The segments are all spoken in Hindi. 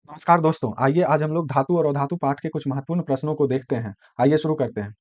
नमस्कार दोस्तों, आइए आज हम लोग धातु और अधातु पाठ के कुछ महत्वपूर्ण प्रश्नों को देखते हैं। आइए शुरू करते हैं।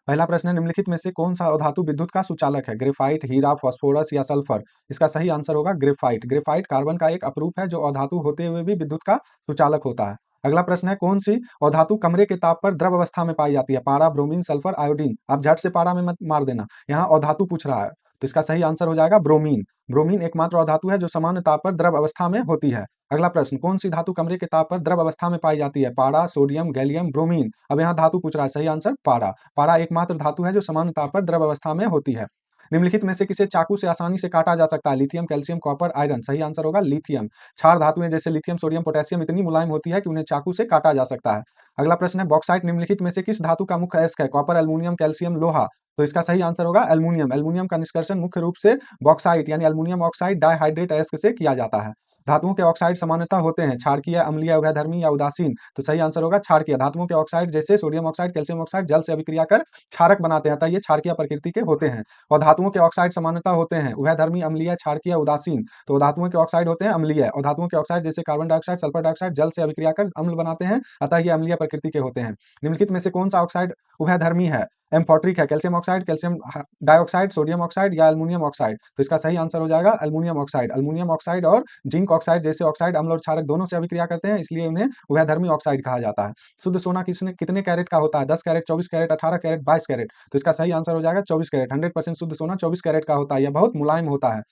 पहला प्रश्न है, निम्नलिखित में से कौन सा अधातु विद्युत का सुचालक है? ग्रेफाइट, हीरा, फास्फोरस या सल्फर? इसका सही आंसर होगा ग्रेफाइट। ग्रेफाइट कार्बन का एक अपरूप है जो अधातु होते हुए भी विद्युत का सुचालक होता है। अगला प्रश्न है, कौन सी अधातु कमरे के ताप पर द्रव अवस्था में पाई जाती है? पारा, ब्रोमीन, सल्फर, आयोडीन? आप झट से पारा में मत मार देना, यहाँ अधातु पूछ रहा है, तो इसका सही आंसर हो जाएगा ब्रोमीन। ब्रोमीन एकमात्र अधातु है जो सामान्य ताप पर द्रव अवस्था में होती है। अगला प्रश्न, कौन सी धातु कमरे के ताप पर द्रव अवस्था में पाई जाती है? पारा, सोडियम, गैलियम, ब्रोमीन? अब यहाँ धातु पूछ रहा है, सही आंसर पारा। पारा एकमात्र धातु है जो सामान्य ताप पर द्रव अवस्था में होती है। निम्नलिखित में से किसे चाकू से आसानी से काटा जा सकता है? Lithium, calcium, copper, iron? सही आंसर होगा लिथियम। क्षार धातुएं जैसे लिथियम, सोडियम, पोटेशियम इतनी मुलायम होती है कि उन्हें चाकू से काटा जा सकता है। अगला प्रश्न है, बॉक्साइट निम्नलिखित में से किस धातु का मुख्य अयस्क है? कॉपर, एल्यूमिनियम, कैल्शियम, लोहा? तो इसका सही आंसर होगा एल्यूमिनियम। एल्यूमिनियम का निष्कर्षण मुख्य रूप से बॉक्साइट यानी एल्यूमिनियम ऑक्साइड डाइहाइड्रेट अयस्क से किया जाता है। धातुओं के ऑक्साइड सामान्यतः होते हैं क्षारकीय, अम्लीय, उभयधर्मी या उदासीन? तो सही आंसर होगा क्षारकीय। धातुओं के ऑक्साइड जैसे सोडियम ऑक्साइड, कैल्शियम ऑक्साइड जल से अभिक्रिया कर क्षारक बनाते हैं, अतः ये क्षारकीय प्रकृति के होते हैं। और धातुओं के ऑक्साइड सामान्यतः होते हैं उभयधर्मी, अम्लीय, क्षारकीय, उदासीन? तो धातुओं के ऑक्साइड होते हैं अम्लीय, और धातुओं के ऑक्साइड जैसे कार्बन डाइऑक्साइड, सल्फर डाइऑक्साइड जल से अभिक्रिया कर अम्ल बनाते हैं, अतः ये अम्लीय प्रकृति के होते हैं। निम्नलिखित में से कौन सा ऑक्साइड उभयधर्मी है? एम्फोट्रिक है, calcium oxide, calcium dioxide, sodium oxide या एल्यूमिनियम ऑक्साइड? तो इसका सही आंसर हो जाएगा एल्यूमिनियम ऑक्साइड। एल्यूमिनियम ऑक्साइड और जिंक ऑक्साइड जैसे ऑक्साइड अम्ल और क्षारक दोनों से अभिक्रिया करते हैं, इसलिए उन्हें उभयधर्मी ऑक्साइड कहा जाता है। शुद्ध सोना किसने कितने कैरेट का होता है? 10 कैरेट, 24 कैरेट, 18 कैरेट, 22 कैरेट? तो इसका सही आंसर हो जाएगा 24 कैरेट। 100% शुद्ध सोना 24 कैरेट का होता है, यह बहुत मुलायम होता है।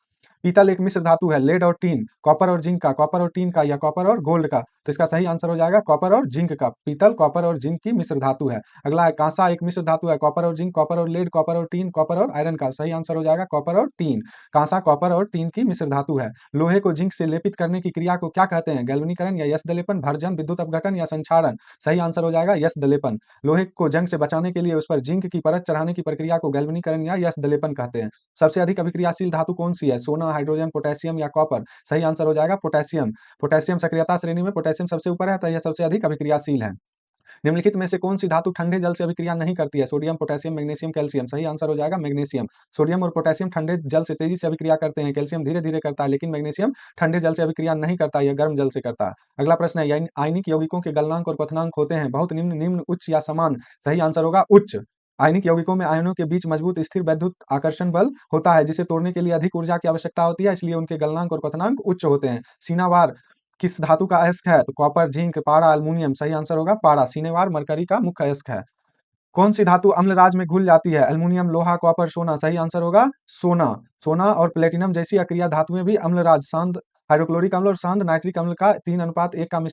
पीतल एक मिश्र धातु है, लेड और टीन, कॉपर और जिंक का, कॉपर और टीन का या कॉपर और गोल्ड का? तो इसका सही आंसर हो जाएगा कॉपर और जिंक का। पीतल कॉपर और जिंक की मिश्र धातु है। अगला है, कांसा एक मिश्र धातु है, कॉपर और जिंक, कॉपर और लेड, कॉपर और टीन, कॉपर और आयरन का? सही आंसर हो जाएगा कॉपर और टीन। कांसा कॉपर और टीन की मिश्र धातु है। लोहे को जिंक से लेपित करने की क्रिया को क्या कहते हैं? गैल्वेनीकरण या यश दलेपन, भर्जन, विद्युत अपघटन या संक्षारण? सही आंसर हो जाएगा यश दलेपन। लोहे को जंग से बचाने के लिए उस पर जिंक की परत चढ़ाने की प्रक्रिया को गैल्वेनीकरण या यश दलेपन कहते हैं। सबसे अधिक अभिक्रियाशील धातु कौन सी है? सोना, हाइड्रोजन, पोटेशियम या कॉपर? सही आंसर हो जाएगा पोटेशियम। पोटेशियम सक्रियता श्रेणी में पोटेशियम सबसे ऊपर है, तो यह सबसे अधिक अभिक्रियाशील है। निम्नलिखित में से कौन सी धातु ठंडे जल से अभिक्रिया नहीं करती है? Sodium, potassium, magnesium, calcium? सही आंसर हो जाएगा मैग्नीशियम। सोडियम और पोटेशियम ठंडे जल से तेजी से अभिक्रिया करते हैं, कैल्शियम धीरे धीरे करता है, लेकिन मैग्नीशियम ठंडे जल से अभिक्रिया नहीं करता, यह गर्म जल से करता है। अगला प्रश्न है, आयनिक यौगिकों के गलनांक और क्वथनांक होते हैं बहुत निम्न, निम्न, उच्च या समान? सही आंसर होगा उच्च। आयनिक यौगिकों में आयनों के बीच मजबूत स्थिर वैद्युत आकर्षण बल होता है जिसे तोड़ने के लिए अधिक ऊर्जा की आवश्यकता होती है, इसलिए उनके गलनांक और क्वथनांक उच्च होते हैं। सीनावार किस धातु का अयस्क है? तो कॉपर, जिंक, पारा, एल्यूमिनियम? सही आंसर होगा पारा। सीनेवार मरकरी का मुख्य अयस्क है। कौन सी धातु अम्लराज में घुल जाती है? एल्यूमिनियम, लोहा, कॉपर, सोना? सही आंसर होगा सोना। सोना और प्लेटिनम जैसी अक्रिय धातुएं भी अम्लराज, सांद्र हाइड्रोक्लोरिक अम्ल और सांद्र नाइट्रिक अम्ल का 3:1 का